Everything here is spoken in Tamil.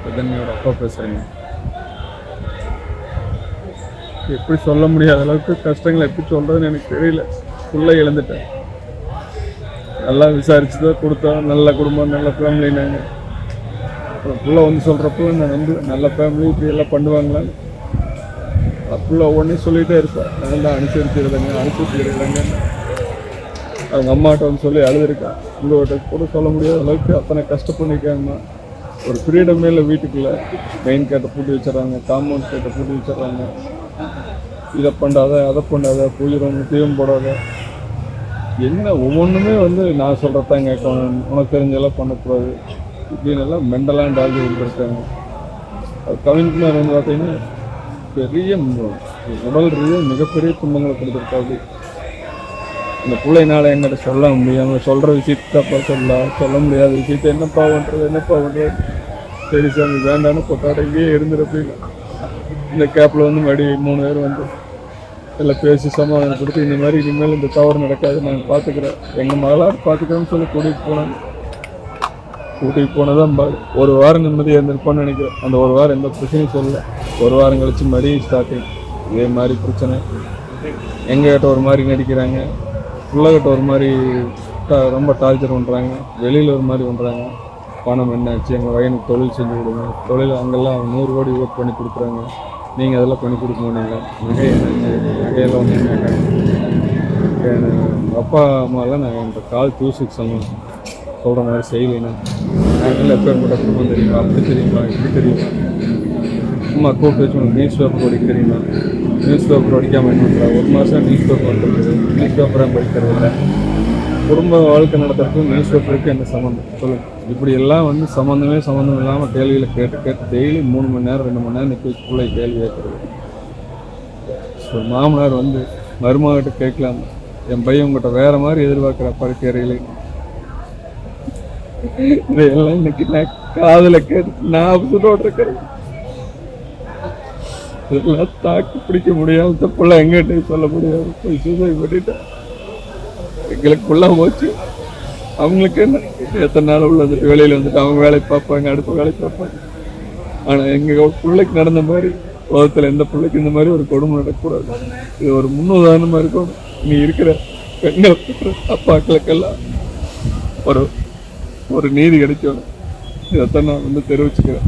பிரதன்மையோட அப்பா பேசுகிறேங்க. எப்படி சொல்ல முடியாத அளவுக்கு கஷ்டங்களை எப்படி சொல்கிறதுன்னு எனக்கு தெரியல. ஃபுல்லாக இழந்துட்டேன். நல்லா விசாரிச்சு தான் கொடுத்தோம். நல்ல குடும்பம், நல்ல ஃபேமிலினாங்க. ஃபுல்லாக வந்து சொல்கிறப்போ நான் வந்து நல்ல ஃபேமிலி இப்படி எல்லாம் பண்ணுவாங்களான்னு ஃபுல்லாக ஒவ்வொன்றையும் சொல்லிகிட்டே இருப்பேன். நான் தான் அனுசரிச்சுக்கிறேங்க. அவங்க அம்மாட்ட வந்து சொல்லி அழுதுருக்கேன். உங்கள்கிட்ட கூட சொல்ல முடியாத அளவுக்கு அத்தனை கஷ்டப்பண்ணிருக்காங்கம்மா. ஒரு ஃப்ரீடமே இல்லை வீட்டுக்குள்ளே. மெயின் கேட்டை பூட்டி வச்சிடறாங்க, காம்பவுண்ட் கேட்டை பூட்டி வச்சிடறாங்க. இதை பண்ணாத, அதை பண்ணாத, பூஜை ரூம் தீபம் போடாத, என்ன ஒவ்வொன்றுமே வந்து நான் சொல்கிறதான் கேட்கணும், உனக்கு தெரிஞ்செல்லாம் பண்ணக்கூடாது இப்படின்னு எல்லாம் மெண்டலாக டாஜி கொடுத்துருக்காங்க. அது கவின்குமார் வந்து பார்த்தீங்கன்னா பெரிய உடல் ரீதியாக மிகப்பெரிய துன்பங்களை கொடுத்துருக்காது. இந்த பிள்ளைனால என்கிட்ட சொல்ல முடியாமல் சொல்கிற விஷயத்தப்பா சொல்ல முடியாத விஷயத்த என்னப்பா பண்ணுறது. சரி சாமி வேண்டான்னு கொட்டாட இங்கேயே இருந்துருப்பீங்க. இந்த கேப்பில் வந்து மறுபடியும் 3 பேர் வந்து எல்லாம் பேசி சமாதானப்படுத்தி இந்த மாதிரி இனிமேல் இந்த தவறு நடக்காது நாங்கள் பார்த்துக்குறேன், எங்கள் மகளாக பார்த்துக்கிறோன்னு சொல்லி கூட்டிகிட்டு போனதான் ஒரு வாரம் நிம்மதியாக இருந்திருப்போன்னு நினைக்கிறேன். அந்த ஒரு வாரம் எந்த பிரச்சனையும் சொல்லலை. ஒரு வாரம் கழிச்சு மறுபடியும் ஸ்டார்டிங் இதே மாதிரி பிரச்சனை. எங்ககிட்ட ஒரு மாதிரி நடிக்கிறாங்க, பிள்ளைகிட்ட ஒரு மாதிரி ரொம்ப டார்ச்சர் பண்ணுறாங்க, வெளியில் ஒரு மாதிரி பண்ணுறாங்க. பணம் என்னாச்சு, எங்கள் பையனுக்கு தொழில் செஞ்சு கொடுங்க, தொழில் அங்கெல்லாம் 100 கோடி ஒர்க் பண்ணி கொடுக்குறாங்க, நீங்கள் அதெல்லாம் பண்ணி கொடுக்க மாட்டீங்க. நகையெல்லாம் ஒன்று கேட்டாங்க. அப்பா அம்மாலாம் நான் என்கிட்ட கால் தூசுக்கு சொல்கிற மாதிரி செய்யலைன்னா நாங்கள் எப்போ கூட குடும்பம் தெரியுமா, அப்படி தெரியுமா, இப்படி தெரியுமா, அம்மா கூப்பிட்டு வச்சு உனக்கு நியூஸ் பேப்பர் படிக்க தெரியுமா, நியூஸ் பேப்பர் படிக்காமல் என்ன பண்ணுறா, 1 மாதம் நியூஸ் பேப்பர் வந்துருக்குது, நியூஸ் பேப்பராக படிக்கிறது இல்லை. குடும்ப வாழ்க்கை நடத்துறதுக்கும் நியூஸ் பேப்பருக்கு என்ன சம்மந்தம் சொல்லுங்கள். இப்படி எல்லாம் வந்து சம்மந்தம் இல்லாமல் கேள்வியில் கேட்டு டெய்லி 3 மணி நேரம் 2 மணி நேரம் நிற்கக்குள்ளே கேள்வி கேட்குறது. ஒரு மாமனார் வந்து மருமகிட்ட கேட்கலாம், என் பையன் உங்கள்கிட்ட வேறு மாதிரி எதிர்பார்க்குற படுக்கையறையில் இதையெல்லாம் இன்னைக்கு நான் காதில் கேட்டு நான் அவசரோடு இருக்கிறேன். இதெல்லாம் தாக்கு பிடிக்க முடியாம தப்புலாம் எங்கிட்ட சொல்ல முடியாது. போய் சூசைட் பண்ணிட்டேன். எங்களுக்குள்ள போச்சு. அவங்களுக்கு என்ன எத்தனை நாள் உள்ள வந்துட்டு வெளியில் வந்துட்டு அவங்க வேலை பார்ப்பாங்க, அடுத்த வேலை பார்ப்பாங்க. ஆனால் எங்கள் பிள்ளைக்கு நடந்த மாதிரி உலகத்தில் எந்த பிள்ளைக்கு இந்த மாதிரி ஒரு கொடுமை நடக்கக்கூடாது. இது ஒரு முன்னுதாரணமாக இருக்கும். நீ இருக்கிற பெண்கள் அப்பாக்களுக்கெல்லாம் ஒரு நீதி கிடைக்கணும். இதைத்தான் நான் வந்து தெரிவிச்சுக்கிறேன்.